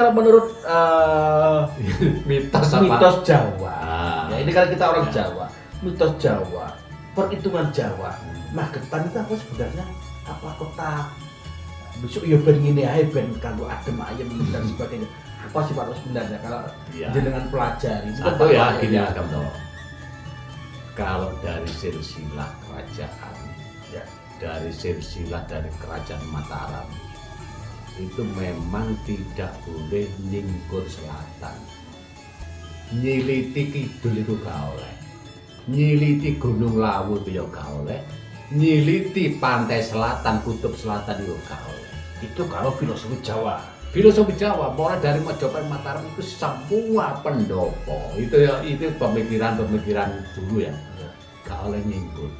kalau menurut mitos Jawa, ya ini kan kita orang Ya. Jawa, mitos Jawa, perhitungan Jawa, Magetan itu apa sebenarnya? Apa kota besok ya ben ngene ae ben kanggo adem ayem dan sebagainya. Apa sih Pak sebenarnya kalau Ya. jenengan pelajari? Satu ya gini Agam toh. Kalau dari silsilah kerajaan, Ya. dari silsilah dari kerajaan Mataram, itu memang tidak boleh nyingkur selatan. Nyiliti kidul itu gak oleh. Nyiliti Gunung Lawu itu ya gak oleh. Nyiliti pantai selatan, kutub selatan itu gak oleh. Itu kalau filosofi Jawa. Filosofi Jawa mulai dari Majapahit Mataram itu semua pendopo. Itu ya itu pemikiran dulu ya. Gak oleh nyingkur.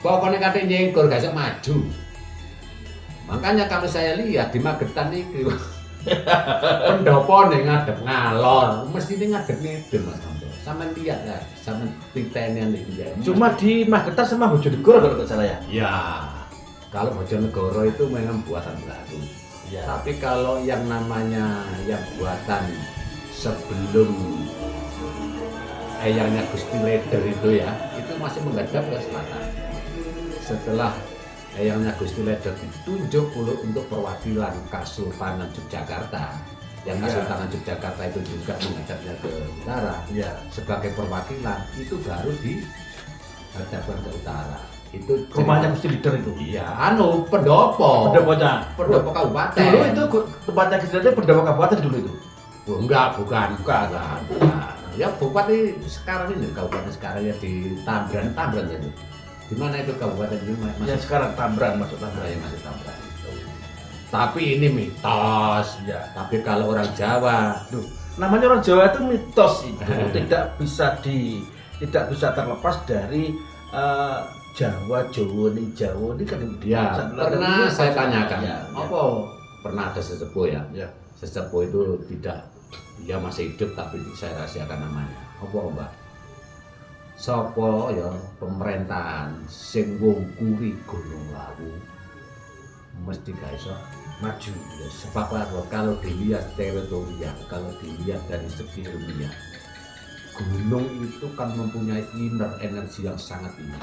Pokoknya kadang nyingkur gak bisa maju. Makanya kalau saya lihat di Magetan itu pendopo nih ngadep ngalor, mesti ini ngadep ngidul Mas Anto. Sama lihat ya, sama titenian ini. Cuma di Magetan sama Bojonegoro kalau nggak salah ya. Ya, kalau Bojonegoro itu memang buatan baru. Ya. Tapi kalau yang namanya yang buatan sebelum eyangnya Gusti Leder itu ya, itu masih menghadap ke selatan. Setelah eyangnya Gusti Leder ditunjuk untuk perwakilan Kesultanan Yogyakarta, yang Kesultanan Yogyakarta itu juga menghadapnya ke utara. Ya. Sebagai perwakilan itu baru dihadapkan ke utara. Itu Rumahnya Gusti Leader itu. iya, pendopo. Pendoponya. Pendopo kabupaten. Dulu itu tempatnya Gusti Leader pendopo kabupaten dulu itu. Oh, enggak, bukan. Ya bupati sekarang ini, kabupaten sekarang ya di Tambran itu. Di mana itu kabupaten ini masuk? Ya sekarang Tambran masuk Nah, Tambran. ya masuk Tambran itu. Tapi ini mitos. Ya. Tapi kalau orang Jawa, Duh, namanya orang Jawa itu mitos itu tidak bisa terlepas dari Jawa ini kan ya pernah saya tanyakan, Ya, apa pernah ada sesepuh ya? Ya. Sesepuh itu tidak, dia masih hidup tapi saya rahasiakan namanya. Apa Mbak? Sopo ya pemerintahan sing wong kuri Gunung Lawu mesti gak iso maju ya, sebab apa? Kalau dilihat teritorial, kalau dilihat dari segi ilmiah, gunung itu kan mempunyai inner energi yang sangat tinggi.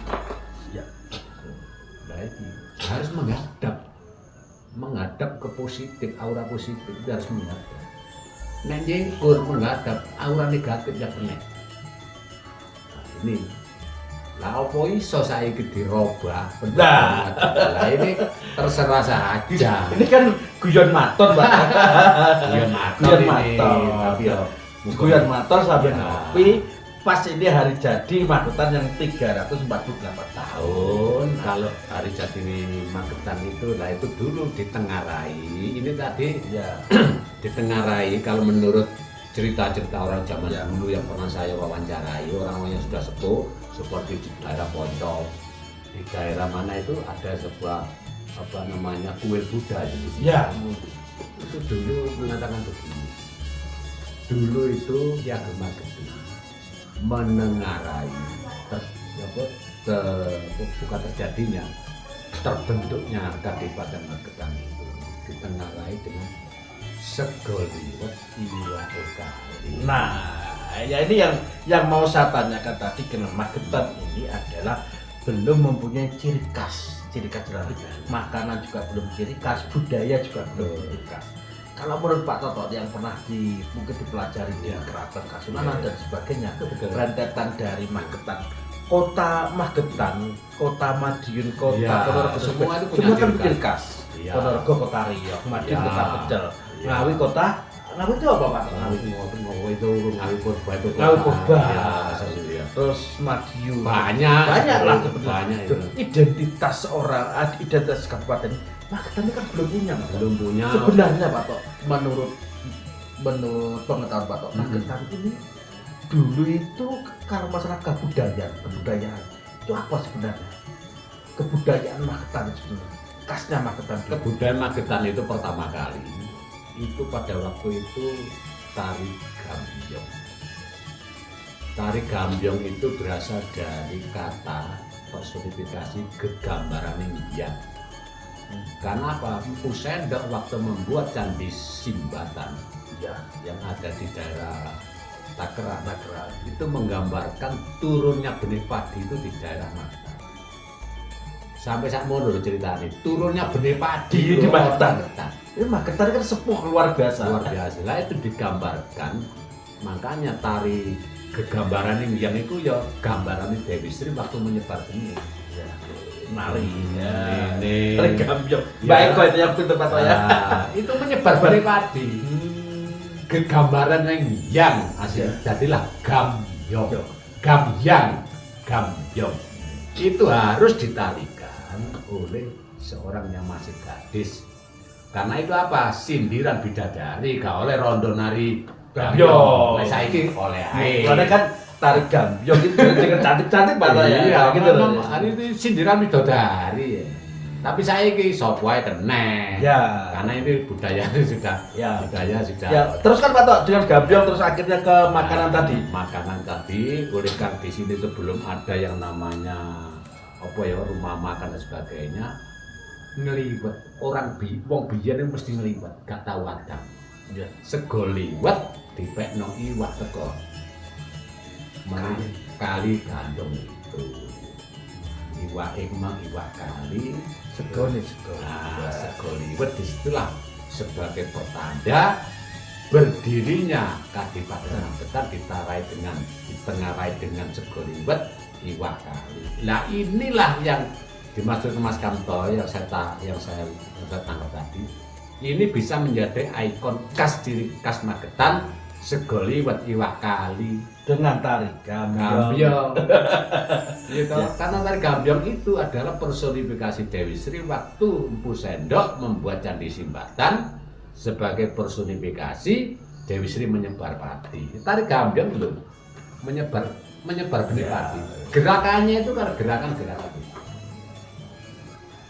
Ya. Nah, ini harus menghadap ke positif, aura positif itu harus menghadap. Nek nyengkur menghadap aura negatif ya kena. Nah, ini lah apa iso saiki dirobah Nah. Lah ini terserah saja. Ini kan guyon maton, Pak. Guyon maton Guyon ini, maton. tapi ya Guyon maton sampai Ya. ngopi pas ini hari jadi Magetan yang 348 tahun. Kalau hari jadi Magetan itu, lah itu dulu ditengarai. Ini tadi Ya. ditengarai kalau menurut cerita-cerita orang zaman Ya. dulu yang pernah saya wawancarai, orang-orang yang sudah sepuh seperti di daerah Poncol, di daerah mana itu ada sebuah apa namanya kuil Buddha di situ. Ya. Itu dulu mengatakan begini, dulu itu yang Magetan menengarai bukan terjadinya, terbentuknya Kadipaten Magetan itu ditengarai dengan segoliwat iwa ekali. Nah, ya ini yang mau saya tanyakan tadi, karena Magetan ini adalah belum mempunyai ciri khas dalam makanan juga belum ciri khas, budaya juga belum ciri khas. Kalau menurut Pak Toto yang pernah mungkin dipelajari di Keraton Kasunanan dan sebagainya, rentetan dari Magetan, kota Magetan, kota Madiun, kota Ya, Ponorogo, semua itu punya semua kan ciri ciri khas. Ya. Ponorogo kota Riok, Madiun Ya. kota Pecel, Ya. Ngawi kota Ngawi itu apa Pak? Ngawi itu Ngawi Purba itu Ngawi Purba. Ya, ya. Terus Madiun, Banyak lah banyak itu. identitas orang, identitas kabupaten Magetan ini kan belum punya, Mas. Belum punya. Sebenarnya Pak Tok, menurut pengetahuan Pak Tok, Magetan ini dulu itu kalau masalah kebudayaan itu apa sebenarnya? Kebudayaan Magetan sebenarnya, khasnya Magetan dulu. Kebudayaan Magetan itu pertama kali itu pada waktu itu tari gambyong. Tari gambyong itu berasal dari kata personifikasi gegambaran India. Karena apa? Empu Sendok waktu membuat Candi Simbatan Ya, yang ada di daerah Takeran itu menggambarkan turunnya benih padi itu di daerah Magetan. Sampai saat mau dulu ceritanya, turunnya benih padi Di Magetan. Magetan. ini Magetan kan sepuh luar biasa. Luar biasa. Lah itu digambarkan, makanya tari kegambaran ini yang itu ya gambaran Dewi Sri waktu menyebar benih. Ya. Nari. Ini. Tari gambyong. Ya. Baik kok itu yang pinter Pak ya. Nah, itu menyebar benih padi. Kegambaran yang asli jadilah gambyong, gambyong itu harus ditarikan oleh seorang yang masih gadis, karena itu apa, sindiran bidadari, gak oleh rondo nari gambyong. Nah, saiki oleh ae. Karena kan tari gambyong itu dengan cantik-cantik Pak ya. Iya, gitu loh. hari itu sindiran bidadari ya. Tapi saiki sapa wae kena. Ya. Karena ini budayanya sudah budaya sudah. Ya, terus kan Pak Tok dengan gambyong terus akhirnya ke makanan tadi. Makanan tadi, oleh karena di sini itu belum ada yang namanya apa ya, rumah makan dan sebagainya. Ngeliwet orang wong biyen mesti ngeliwet, gak tau adang. Ya. Sego liwet dipekno iwak teko. Kali gandong itu. Iwak emang iwak kali, Sego nih sego. nah, sego liwet disitulah sebagai pertanda berdirinya Kadipaten Magetan ditengarai dengan sego liwet iwak kali. Nah inilah yang dimaksud Mas Kamto yang saya tangkap tadi. Ini bisa menjadi ikon khas diri khas Magetan, sego liwet iwak kali Dengan tari gambyong. Gitu. Ya. Karena tari gambyong itu adalah personifikasi Dewi Sri waktu Empu Sendok membuat Candi Simbatan sebagai personifikasi Dewi Sri menyebar padi. Tari gambyong itu menyebar benih padi. Gerakannya itu kan gerakan.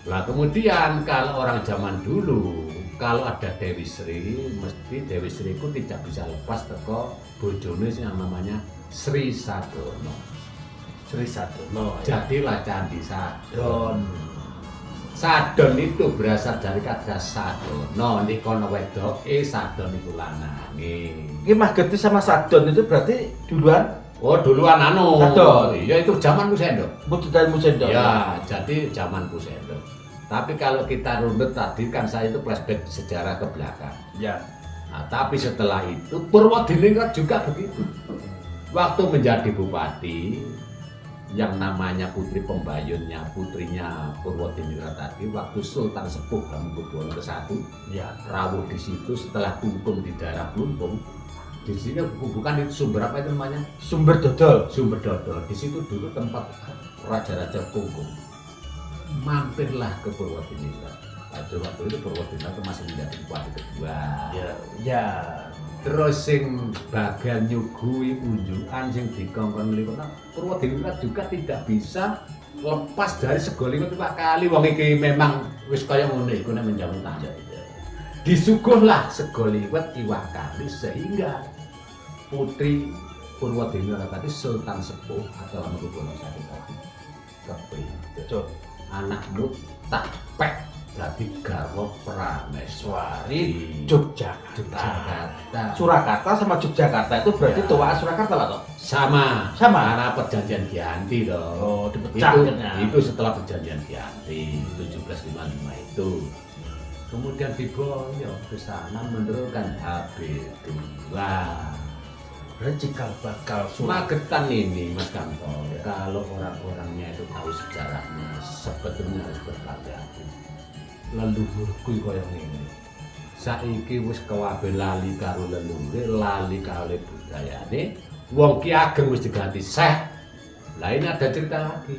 Lah kemudian kalau orang zaman dulu kalau ada Dewi Sri, mesti Dewi Sri itu tidak bisa lepas teko bojone yang namanya Sri Sadono. Sri Sadono. Ya. Jadilah Candi Sadon. Sadon itu berasal dari kata Sadono, nikono wedoke Sadon iku lanange. Ini Magetan sama Sadon itu berarti duluan Oh, duluan anu. Sadon. Ya itu zaman Sendok. Bututan Musendok. Ya, jadi zaman Sendok. Tapi kalau kita runut tadi kan saya itu flashback sejarah ke belakang. Ya. Nah, tapi setelah itu Purwodiningrat juga begitu. Waktu menjadi bupati, yang namanya putri pembayunnya, putrinya Purwodiningrat tadi, waktu Sultan Sepuh Hamengkubuwono ke-1, Ya. rawuh di situ setelah kungkum di daerah Plumpung. Di sini bukan itu sumber apa itu namanya? Sumber dodol. Sumber dodol. Di situ dulu tempat raja-raja kungkum. Mampirlah ke Purwodiningrat. Pada waktu itu Purwodiningrat masih menjadi bupati kedua. Ya. Ya. Terus sing bagian nyuguhi unjukan sing dikongkon mliku Purwodiningrat juga tidak bisa lepas dari sego liwet Pak Kali. Wong iki memang wis kaya ngono iku nek menjamu tamu. Disuguhlah sego liwet iwak kali sehingga putri Purwodiningrat tadi Sultan Sepuh atau Hamengkubuwono I tadi kepri. Anakmu tak pek berarti garwa Prameswari Yogyakarta. Surakarta sama Yogyakarta itu berarti Ya. tuaan Surakarta Pak Tok? Sama karena perjanjian Giyanti dong. Oh, dipecah akhirnya. Itu setelah perjanjian Giyanti 1755 itu. Kemudian diboyong ke sana menurunkan HB2. Berarti cikal bakal Magetan ini Mas Kamto, kalau orang-orangnya itu tahu sejarahnya sebetulnya harus berhati-hati. Leluhurku kaya ngene. Saiki wis kewabe lali karo leluhure, lali karo budayane. Wong Ki Ageng wis diganti Syekh. Lah ini ada cerita lagi.